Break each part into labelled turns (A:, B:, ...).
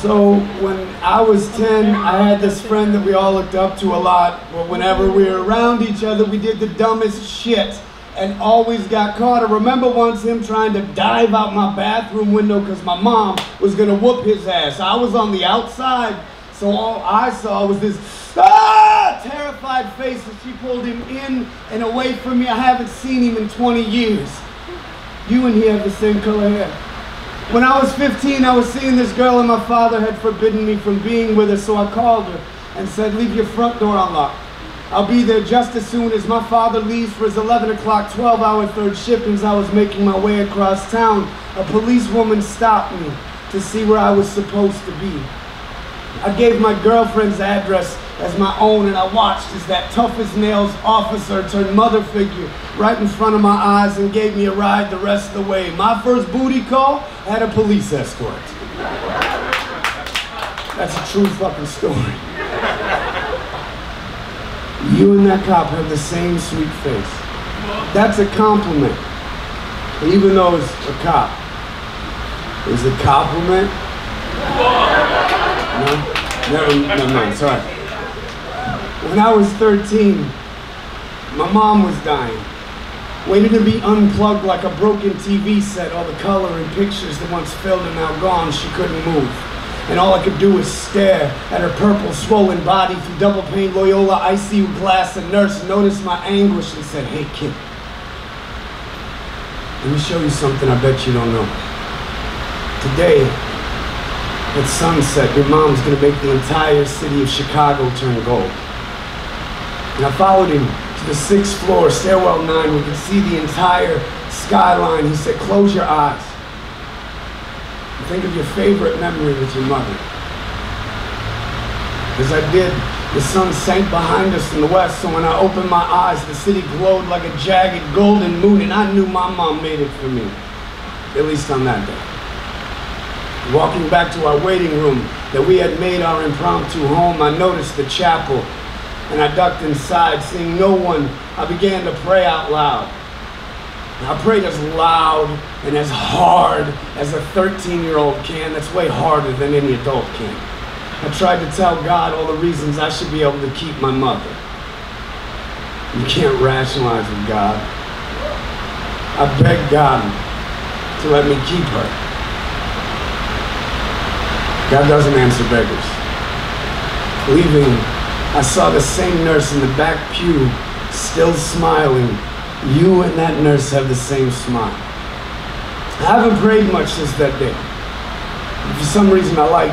A: So when I was 10, I had this friend that we all looked up to a lot. But whenever we were around each other, we did the dumbest shit and always got caught. I remember once him trying to dive out my bathroom window because my mom was gonna whoop his ass. I was on the outside, so all I saw was this terrified face as she pulled him in and away from me. I haven't seen him in 20 years. You and he have the same color hair. When I was 15, I was seeing this girl and my father had forbidden me from being with her, so I called her and said, leave your front door unlocked. I'll be there just as soon as my father leaves for his 11 o'clock, 12-hour third shift. As I was making my way across town, a policewoman stopped me to see where I was supposed to be. I gave my girlfriend's address as my own, and I watched as that tough-as-nails officer turned mother figure right in front of my eyes and gave me a ride the rest of the way. My first booty call had a police escort. That's a true fucking story. You and that cop have the same sweet face. That's a compliment, even though it's a cop. Is it a compliment? No? Never mind, sorry. When I was 13, my mom was dying. Waiting to be unplugged like a broken TV set. All the color and pictures that once filled are now gone. She couldn't move. And all I could do was stare at her purple, swollen body through double-pane Loyola ICU glass and nurse noticed my anguish and said, hey kid, let me show you something I bet you don't know. Today, at sunset, your mom's gonna make the entire city of Chicago turn gold. And I followed him to the 6th floor, stairwell 9. We could see the entire skyline. He said, close your eyes. And think of your favorite memory with your mother. As I did, the sun sank behind us in the west, so when I opened my eyes, the city glowed like a jagged golden moon, and I knew my mom made it for me, at least on that day. Walking back to our waiting room that we had made our impromptu home, I noticed the chapel, and I ducked inside. Seeing no one, I began to pray out loud. And I prayed as loud and as hard as a 13-year-old can. That's way harder than any adult can. I tried to tell God all the reasons I should be able to keep my mother. You can't rationalize with God. I begged God to let me keep her. God doesn't answer beggars. Leaving, I saw the same nurse in the back pew, still smiling. You and that nurse have the same smile. I haven't prayed much since that day. For some reason, I like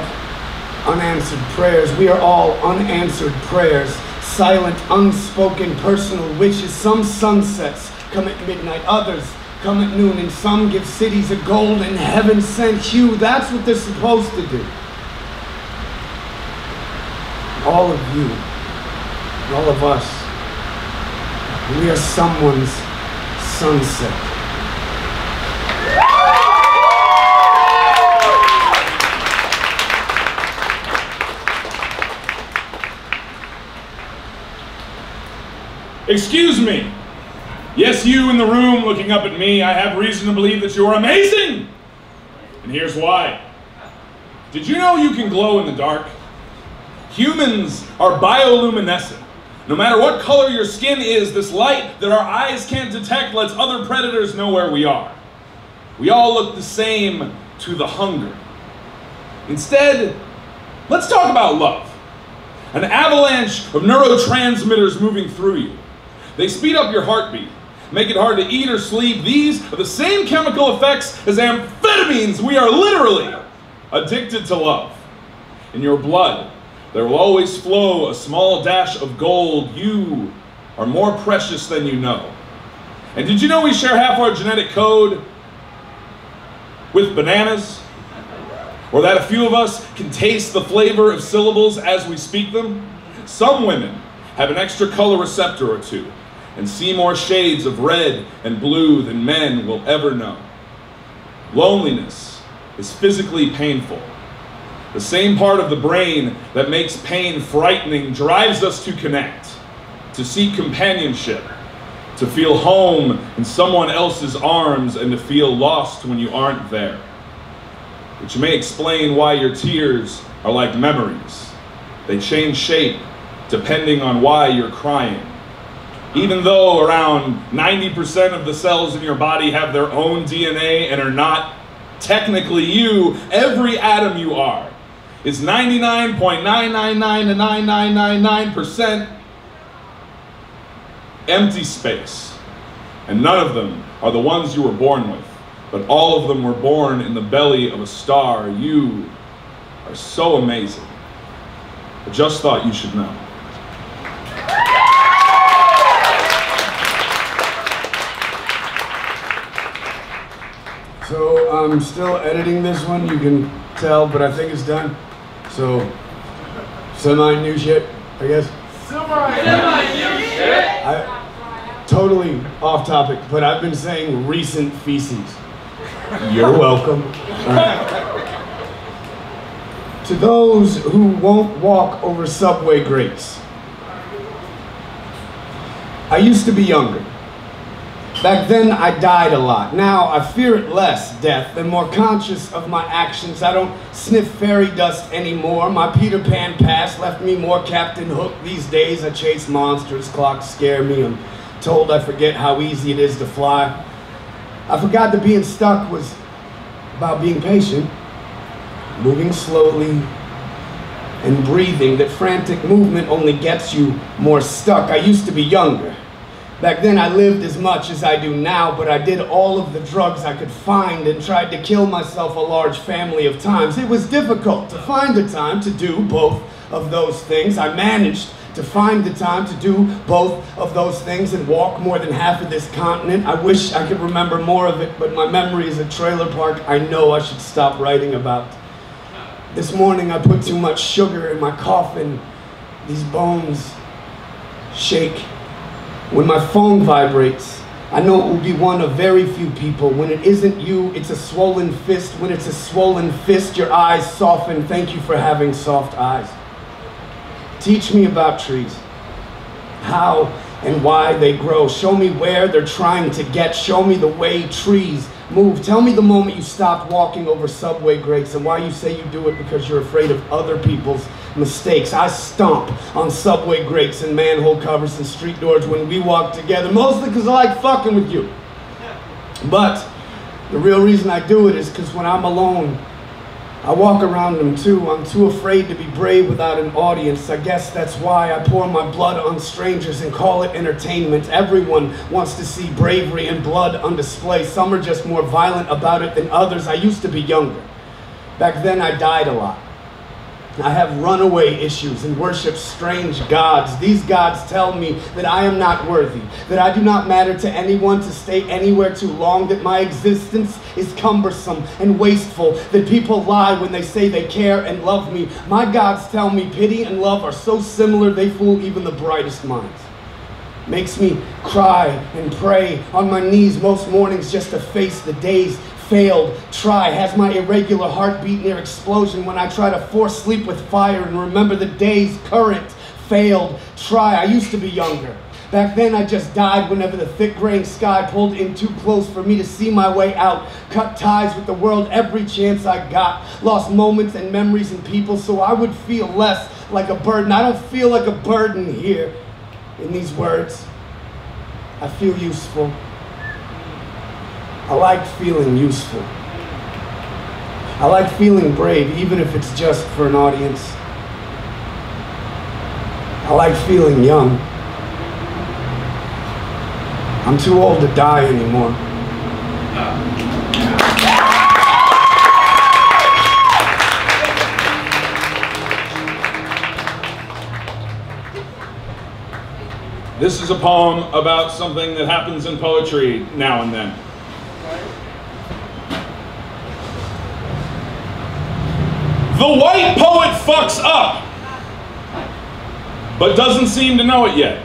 A: unanswered prayers. We are all unanswered prayers, silent, unspoken, personal wishes. Some sunsets come at midnight, others come at noon, and some give cities a golden, heaven-sent hue. That's what they're supposed to do. All of you, all of us, we are someone's sunset.
B: Excuse me. Yes, you in the room looking up at me, I have reason to believe that you're amazing. And here's why. Did you know you can glow in the dark? Humans are bioluminescent. No matter what color your skin is, this light that our eyes can't detect lets other predators know where we are. We all look the same to the hunger. Instead, let's talk about love. An avalanche of neurotransmitters moving through you. They speed up your heartbeat, make it hard to eat or sleep. These are the same chemical effects as amphetamines. We are literally addicted to love. In your blood, there will always flow a small dash of gold. You are more precious than you know. And did you know we share half our genetic code with bananas? Or that a few of us can taste the flavor of syllables as we speak them? Some women have an extra color receptor or two and see more shades of red and blue than men will ever know. Loneliness is physically painful. The same part of the brain that makes pain frightening drives us to connect, to seek companionship, to feel home in someone else's arms, and to feel lost when you aren't there. which may explain why your tears are like memories. They change shape depending on why you're crying. Even though around 90% of the cells in your body have their own DNA and are not technically you, every atom you are is 99.9999999% empty space. And none of them are the ones you were born with, but all of them were born in the belly of a star. You are so amazing. I just thought you should know.
A: So I'm still editing this one, you can tell, but I think it's done. So, semi-new shit, I guess.
C: Semi-new shit?
A: Totally off topic, but I've been saying recent feces. You're welcome. To those who won't walk over subway grates. I used to be younger. Back then, I died a lot. Now, I fear it less, death, and more conscious of my actions. I don't sniff fairy dust anymore. My Peter Pan past left me more Captain Hook these days. I chase monsters, clocks scare me. I'm told I forget how easy it is to fly. I forgot that being stuck was about being patient, moving slowly, and breathing. That frantic movement only gets you more stuck. I used to be younger. Back then I lived as much as I do now, but I did all of the drugs I could find and tried to kill myself a large family of times. It was difficult to find the time to do both of those things. I managed to find the time to do both of those things and walk more than half of this continent. I wish I could remember more of it, but my memory is a trailer park I know I should stop writing about. This morning I put too much sugar in my coffin. These bones shake. When my phone vibrates, I know it will be one of very few people. When it isn't you, it's a swollen fist. When it's a swollen fist, your eyes soften. Thank you for having soft eyes. Teach me about trees, how and why they grow. Show me where they're trying to get. Show me the way trees move. Tell me the moment you stopped walking over subway grates and why you say you do it because you're afraid of other people's mistakes. I stomp on subway grates and manhole covers and street doors when we walk together, mostly because I like fucking with you. But the real reason I do it is because when I'm alone, I walk around them too. I'm too afraid to be brave without an audience. I guess that's why I pour my blood on strangers and call it entertainment. Everyone wants to see bravery and blood on display. Some are just more violent about it than others. I used to be younger. Back then I died a lot. I have runaway issues and worship strange gods. These gods tell me that I am not worthy, that I do not matter to anyone to stay anywhere too long, that my existence is cumbersome and wasteful, that people lie when they say they care and love me. My gods tell me pity and love are so similar they fool even the brightest minds. Makes me cry and pray on my knees most mornings just to face the days failed, try, has my irregular heartbeat near explosion when I try to force sleep with fire and remember the days current, failed, try. I used to be younger. Back then I just died whenever the thick graying sky pulled in too close for me to see my way out, cut ties with the world every chance I got, lost moments and memories and people so I would feel less like a burden. I don't feel like a burden here in these words. I feel useful. I like feeling useful. I like feeling brave, even if it's just for an audience. I like feeling young. I'm too old to die anymore.
B: This is a poem about something that happens in poetry now and then. The white poet fucks up, but doesn't seem to know it yet.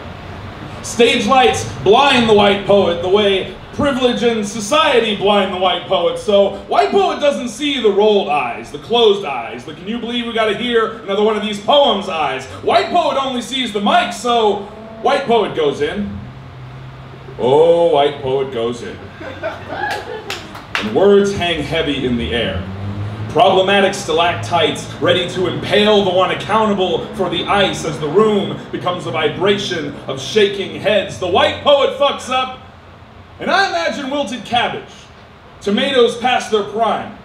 B: Stage lights blind the white poet the way privilege and society blind the white poet. So white poet doesn't see the rolled eyes, the closed eyes, the can you believe we gotta hear another one of these poems eyes. White poet only sees the mic, so white poet goes in. Oh, white poet goes in. And words hang heavy in the air. Problematic stalactites ready to impale the one accountable for the ice as the room becomes a vibration of shaking heads. The white poet fucks up, and I imagine wilted cabbage, tomatoes past their prime,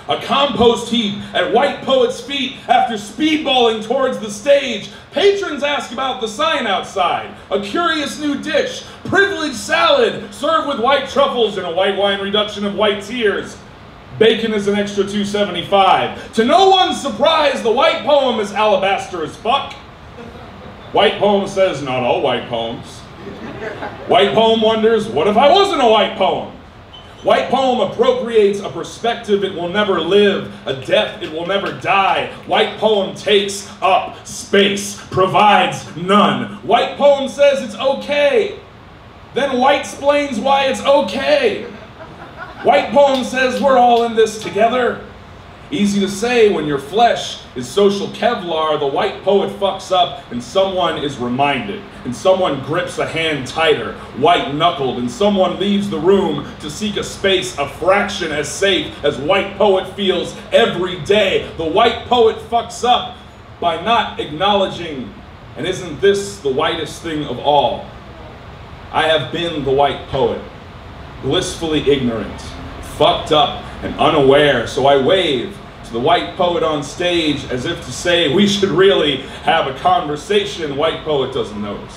B: a compost heap at white poet's feet after speedballing towards the stage. Patrons ask about the sign outside, a curious new dish, privileged salad served with white truffles and a white wine reduction of white tears. Bacon is an extra $2.75. To no one's surprise, the white poem is alabaster as fuck. White poem says, not all white poems. White poem wonders, what if I wasn't a white poem? White poem appropriates a perspective it will never live, a death it will never die. White poem takes up space, provides none. White poem says it's okay. Then white explains why it's okay. White poem says we're all in this together. Easy to say when your flesh is social Kevlar, the white poet fucks up and someone is reminded, and someone grips a hand tighter, white-knuckled, and someone leaves the room to seek a space a fraction as safe as white poet feels every day. The white poet fucks up by not acknowledging, and isn't this the whitest thing of all? I have been the white poet, blissfully ignorant, fucked up and unaware, so I wave to the white poet on stage as if to say we should really have a conversation. White poet doesn't notice.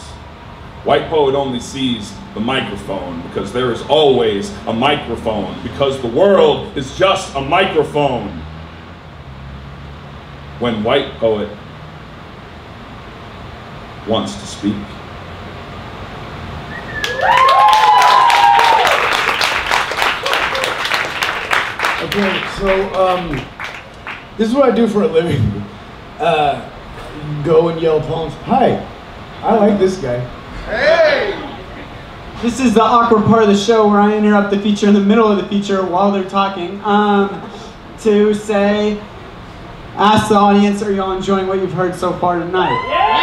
B: White poet only sees the microphone because there is always a microphone, because the world is just a microphone. When white poet wants to speak.
A: Okay, so this is what I do for a living. Go and yell poems. Hi, I like this guy.
C: Hey!
D: This is the awkward part of the show where I interrupt the feature in the middle of the feature while they're talking to say, ask the audience, are y'all enjoying what you've heard so far tonight?
C: Yeah!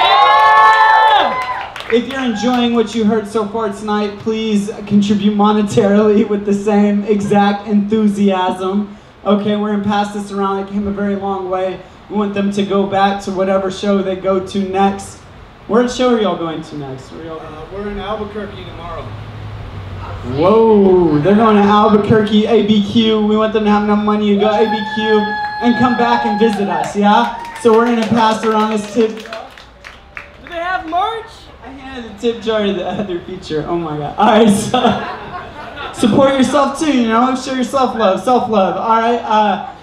D: If you're enjoying what you heard so far tonight, please contribute monetarily with the same exact enthusiasm. Okay, we're gonna pass this around. It came a very long way. We want them to go back to whatever show they go to next. What show are y'all going to next?
A: We're in Albuquerque tomorrow.
D: Whoa, they're going to Albuquerque, ABQ. We want them to have enough money to go ABQ and come back and visit us, yeah? So we're gonna pass around this tip.
C: Do they have merch?
D: I handed the tip jar to the other feature. Oh my god. Alright, so support yourself too, you know? Show yourself love, self-love. Alright,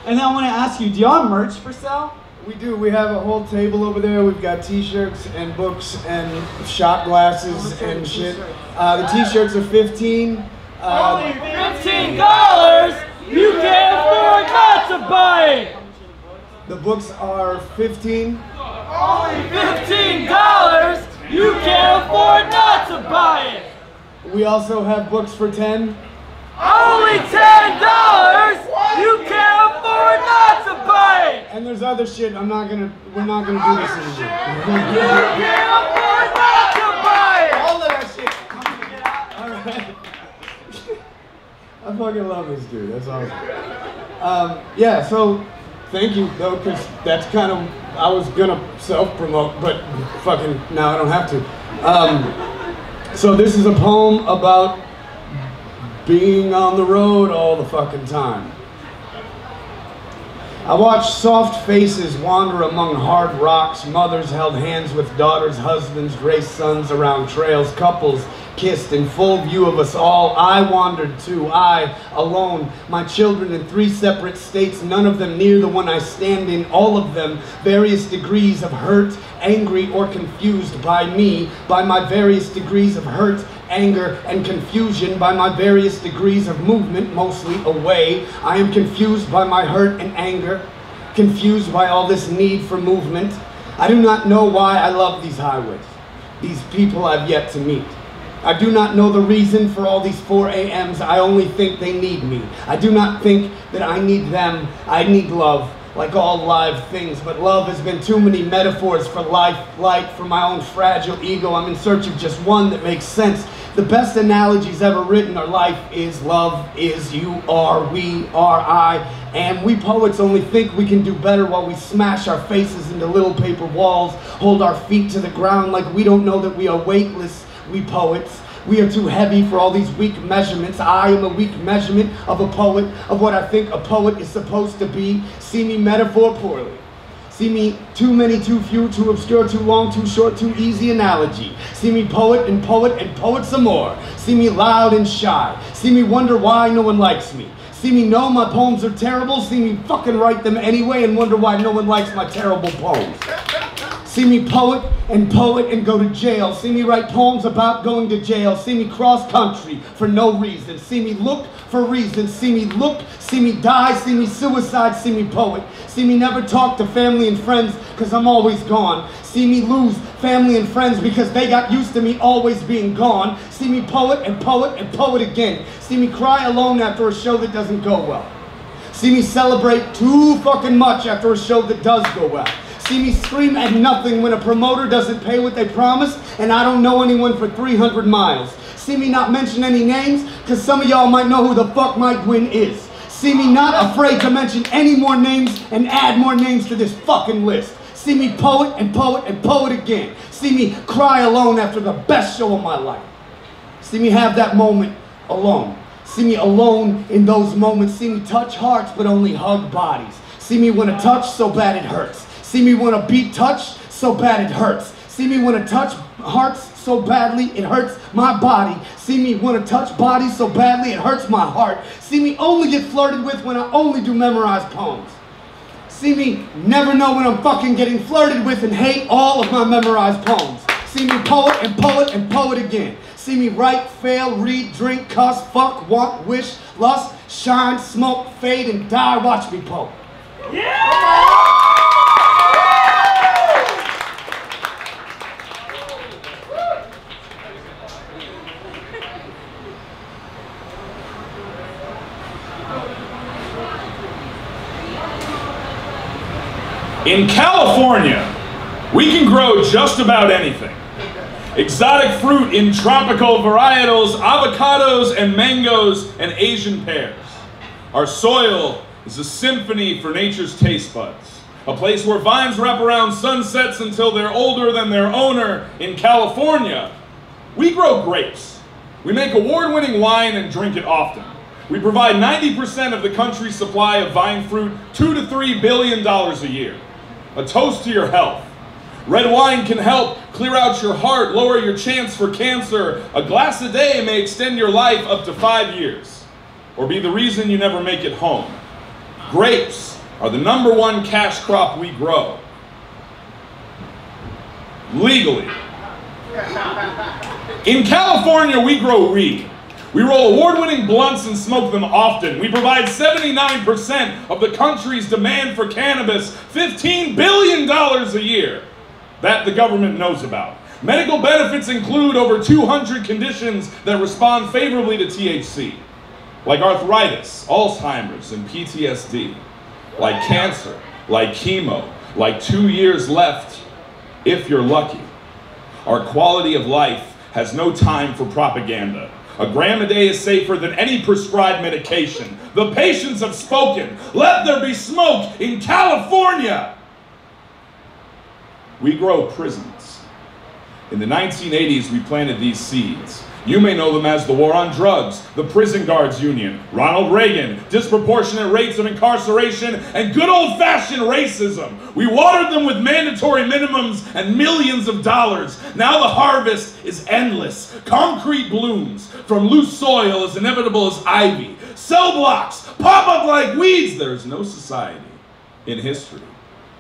D: and then I want to ask you, do y'all have merch for sale?
A: We do. We have a whole table over there. We've got t-shirts and books and shot glasses and shit. The t-shirts are $15.
C: Only $15! You can't afford not to buy it!
A: The books are $15.
C: Only $15! You can't afford not to buy it!
A: We also have books for $10.
C: Only $10! You can't afford not to buy it!
A: And there's other shit. We're not gonna do this
C: You
A: anymore.
C: can't afford not to buy it!
A: All of that shit. All right. I fucking love this dude. That's awesome. Yeah. So, thank you though, because that's kind of I was gonna self-promote, but fucking now I don't have to. So this is a poem about being on the road all the fucking time. I watched soft faces wander among hard rocks, mothers held hands with daughters, husbands raced sons around trails, couples kissed in full view of us all. I wandered too, I alone, my children in 3 separate states, none of them near the one I stand in, all of them various degrees of hurt, angry or confused by me, by my various degrees of hurt, anger, and confusion, by my various degrees of movement, mostly away. I am confused by my hurt and anger, confused by all this need for movement. I do not know why I love these highways, these people I've yet to meet. I do not know the reason for all these 4 a.m.s. I only think they need me. I do not think that I need them. I need love, like all live things, but love has been too many metaphors for life, light, for my own fragile ego. I'm in search of just one that makes sense, The best analogies ever written are life is, love is, you are, we are, I am. We poets only think we can do better while we smash our faces into little paper walls, hold our feet to the ground like we don't know that we are weightless, we poets. We are too heavy for all these weak measurements. I am a weak measurement of a poet, of what I think a poet is supposed to be. See me metaphor poorly. See me too many, too few, too obscure, too long, too short, too easy analogy. See me poet and poet and poet some more. See me loud and shy. See me wonder why no one likes me. See me know my poems are terrible. See me fucking write them anyway and wonder why no one likes my terrible poems. See me poet and go to jail. See me write poems about going to jail. See me cross country for no reason. See me look for reasons. See me look, see me die, see me suicide, see me poet. See me never talk to family and friends because I'm always gone. See me lose family and friends because they got used to me always being gone. See me poet and poet again. See me cry alone after a show that doesn't go well. See me celebrate too fucking much after a show that does go well. See me scream at nothing when a promoter doesn't pay what they promise and I don't know anyone for 300 miles. See me not mention any names because some of y'all might know who the fuck Mike Gwynn is. See me not afraid to mention any more names and add more names to this fucking list. See me poet and poet again. See me cry alone after the best show of my life. See me have that moment alone. See me alone in those moments. See me touch hearts but only hug bodies. See me want to touch so bad it hurts. See me want to be touched so bad it hurts. See me want to touch hearts so badly it hurts my body. See me want to touch bodies so badly it hurts my heart. See me only get flirted with when I only do memorized poems. See me never know when I'm fucking getting flirted with and hate all of my memorized poems. See me poet and poet again. See me write, fail, read, drink, cuss, fuck, want, wish, lust, shine, smoke, fade, and die. Watch me poet.
C: Yeah!
B: In California, we can grow just about anything. Exotic fruit in tropical varietals, avocados and mangoes, and Asian pears. Our soil is a symphony for nature's taste buds. A place where vines wrap around sunsets until they're older than their owner. In California, we grow grapes. We make award-winning wine and drink it often. We provide 90% of the country's supply of vine fruit, $2 to $3 billion a year. A toast to your health. Red wine can help clear out your heart, lower your chance for cancer. A glass a day may extend your life up to 5 years, or be the reason you never make it home. Grapes are the #1 cash crop we grow. Legally. In California, we grow weed. We roll award-winning blunts and smoke them often. We provide 79% of the country's demand for cannabis, $15 billion a year. That the government knows about. Medical benefits include over 200 conditions that respond favorably to THC, like arthritis, Alzheimer's, and PTSD, like cancer, like chemo, like 2 years left, if you're lucky. Our quality of life has no time for propaganda. A gram a day is safer than any prescribed medication. The patients have spoken. Let there be smoke in California. We grow prisons. In the 1980s, we planted these seeds. You may know them as the War on Drugs, the Prison Guards Union, Ronald Reagan, disproportionate rates of incarceration, and good old-fashioned racism. We watered them with mandatory minimums and millions of dollars. Now the harvest is endless. Concrete blooms from loose soil as inevitable as ivy. Cell blocks pop up like weeds. There is no society in history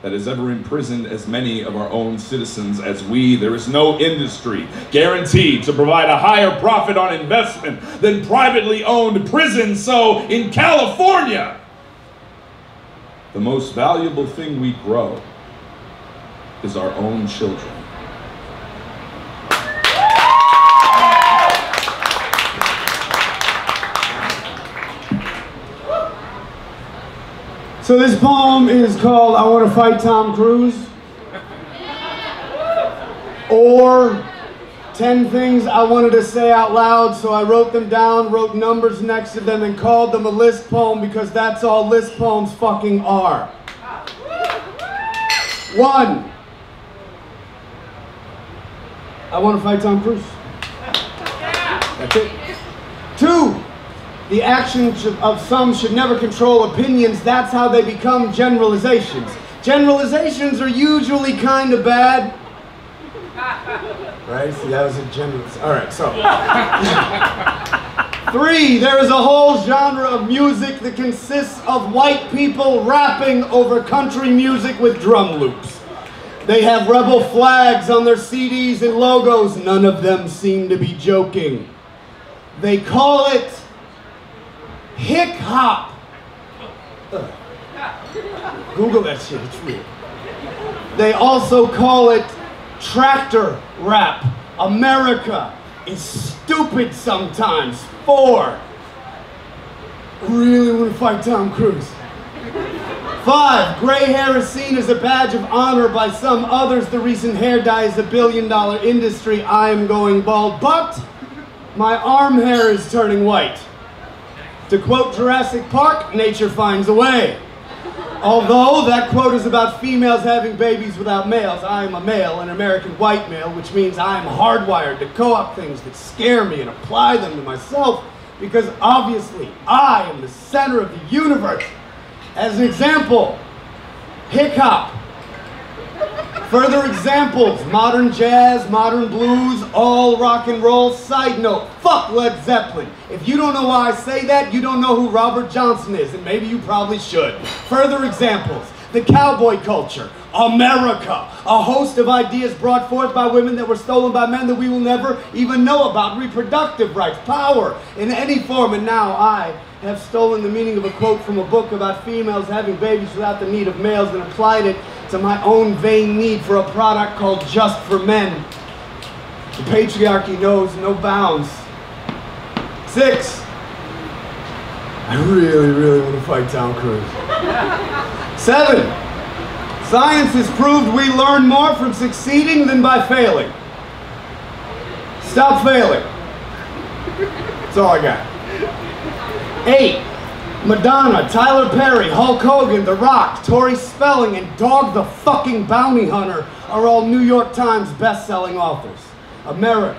B: that has ever imprisoned as many of our own citizens as we. There is no industry guaranteed to provide a higher profit on investment than privately owned prisons. So in California, the most valuable thing we grow is our own children.
A: So this poem is called I Want to Fight Tom Cruise, or 10 things I wanted to say out loud, so I wrote them down, wrote numbers next to them, and called them a list poem because that's all list poems fucking are. 1. I want to fight Tom Cruise. That's it. 2. The actions of some should never control opinions. That's how they become generalizations. Generalizations are usually kind of bad. Right? See, that was a general. Alright, so. 3. There is a whole genre of music that consists of white people rapping over country music with drum loops. They have rebel flags on their CDs and logos. None of them seem to be joking. They call it hick hop. Google that shit, it's real. They also call it tractor rap. America is stupid sometimes. 4. Really want to fight Tom Cruise. 5. Gray hair is seen as a badge of honor by some others. The reason hair dye is a billion-dollar industry. I am going bald, but my arm hair is turning white. To quote Jurassic Park, nature finds a way. Although that quote is about females having babies without males, I am a male, an American white male, which means I am hardwired to co-opt things that scare me and apply them to myself, because obviously I am the center of the universe. As an example, hip hop. Further examples, modern jazz, modern blues, all rock and roll. Side note, fuck Led Zeppelin. If you don't know why I say that, you don't know who Robert Johnson is, and maybe you probably should. Further examples, the cowboy culture, America, a host of ideas brought forth by women that were stolen by men that we will never even know about, reproductive rights, power in any form, and now I have stolen the meaning of a quote from a book about females having babies without the need of males and applied it to my own vain need for a product called Just for Men. The patriarchy knows no bounds. 6. I really want to fight Tom Cruise. 7. Science has proved we learn more from succeeding than by failing. Stop failing. That's all I got. 8. Madonna, Tyler Perry, Hulk Hogan, The Rock, Tori Spelling, and Dog the fucking Bounty Hunter are all New York Times best-selling authors. America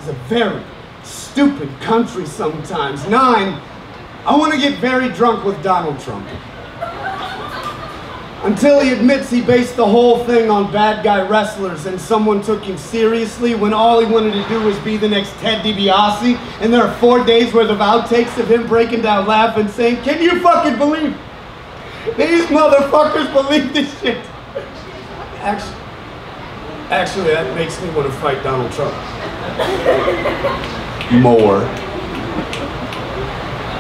A: is a very stupid country sometimes. 9. I want to get very drunk with Donald Trump. Until he admits he based the whole thing on bad guy wrestlers and someone took him seriously when all he wanted to do was be the next Ted DiBiase, and there are 4 days worth of outtakes of him breaking down laughing saying, "Can you fucking believe it? These motherfuckers believe this shit." Actually, that makes me want to fight Donald Trump. More.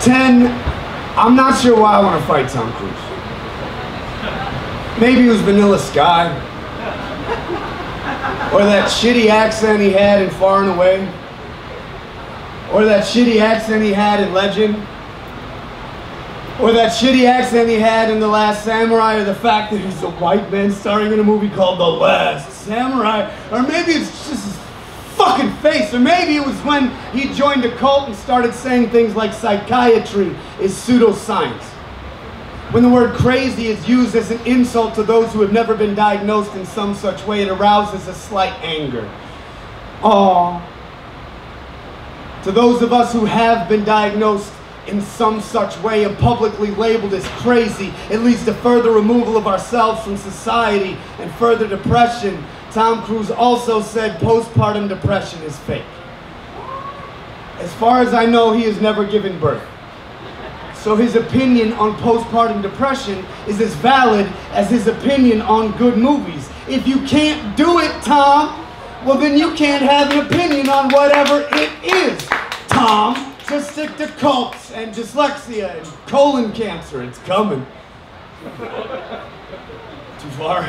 A: 10. I'm not sure why I want to fight Tom Cruise. Maybe it was Vanilla Sky. Or that shitty accent he had in Far and Away. Or that shitty accent he had in Legend. Or that shitty accent he had in The Last Samurai. Or the fact that he's a white man starring in a movie called The Last Samurai. Or maybe it's just his fucking face. Or maybe it was when he joined a cult and started saying things like psychiatry is pseudoscience. When the word crazy is used as an insult to those who have never been diagnosed in some such way, it arouses a slight anger. Aww. To those of us who have been diagnosed in some such way and publicly labeled as crazy, it leads to further removal of ourselves from society and further depression. Tom Cruise also said postpartum depression is fake. As far as I know, he has never given birth. So his opinion on postpartum depression is as valid as his opinion on good movies. If you can't do it, Tom, well then you can't have an opinion on whatever it is, Tom. Just stick to cults and dyslexia and colon cancer. It's coming. Too far?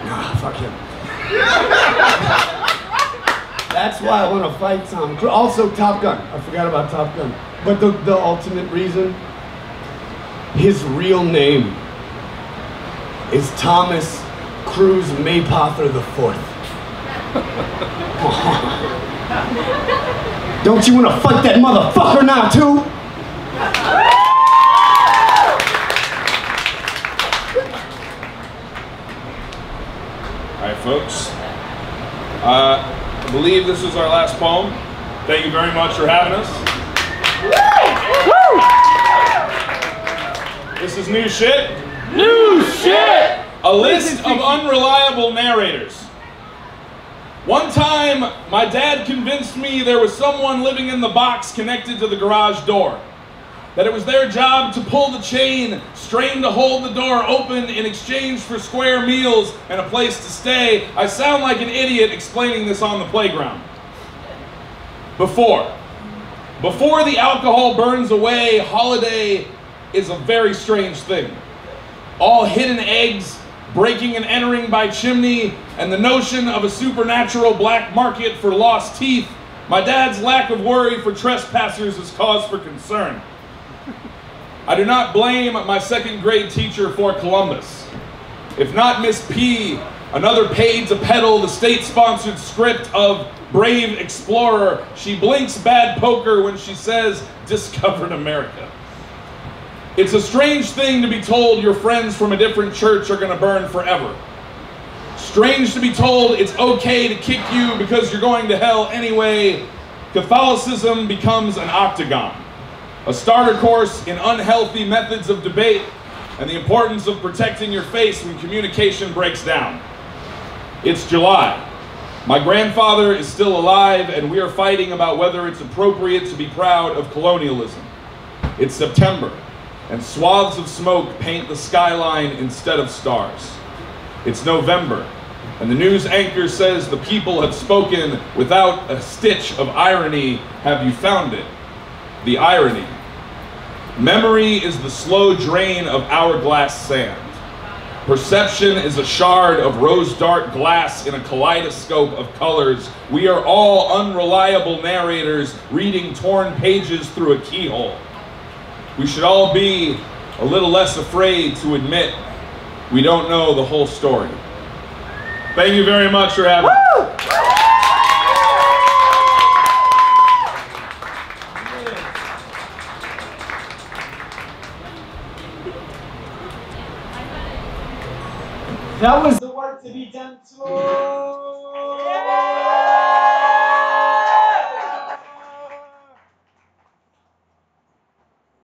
A: Nah, fuck him. That's why I want to fight Tom Cruise. Also, Top Gun. I forgot about Top Gun. But the ultimate reason, his real name is Thomas Cruise Maypother IV. Don't you want to fight that motherfucker now, too?
B: All right, folks. I believe this is our last poem. Thank you very much for having us. This is new shit.
C: New shit!
B: A list of unreliable narrators. One time, my dad convinced me there was someone living in the box connected to the garage door. That it was their job to pull the chain, strain to hold the door open in exchange for square meals and a place to stay. I sound like an idiot explaining this on the playground. Before the alcohol burns away, holiday is a very strange thing. All hidden eggs, breaking and entering by chimney, and the notion of a supernatural black market for lost teeth. My dad's lack of worry for trespassers is cause for concern. I do not blame my second grade teacher for Columbus. If not Miss P, another paid to peddle the state-sponsored script of Brave Explorer, she blinks bad poker when she says, "Discovered America." It's a strange thing to be told your friends from a different church are going to burn forever. Strange to be told it's okay to kick you because you're going to hell anyway. Catholicism becomes an octagon, a starter course in unhealthy methods of debate and the importance of protecting your face when communication breaks down. It's July. My grandfather is still alive and we are fighting about whether it's appropriate to be proud of colonialism. It's September, and swaths of smoke paint the skyline instead of stars. It's November, and the news anchor says the people have spoken without a stitch of irony. Have you found it? The irony. Memory is the slow drain of hourglass sand. Perception is a shard of rose-dark glass in a kaleidoscope of colors. We are all unreliable narrators reading torn pages through a keyhole. We should all be a little less afraid to admit we don't know the whole story. Thank you very much for having me.
D: That was the work to be done.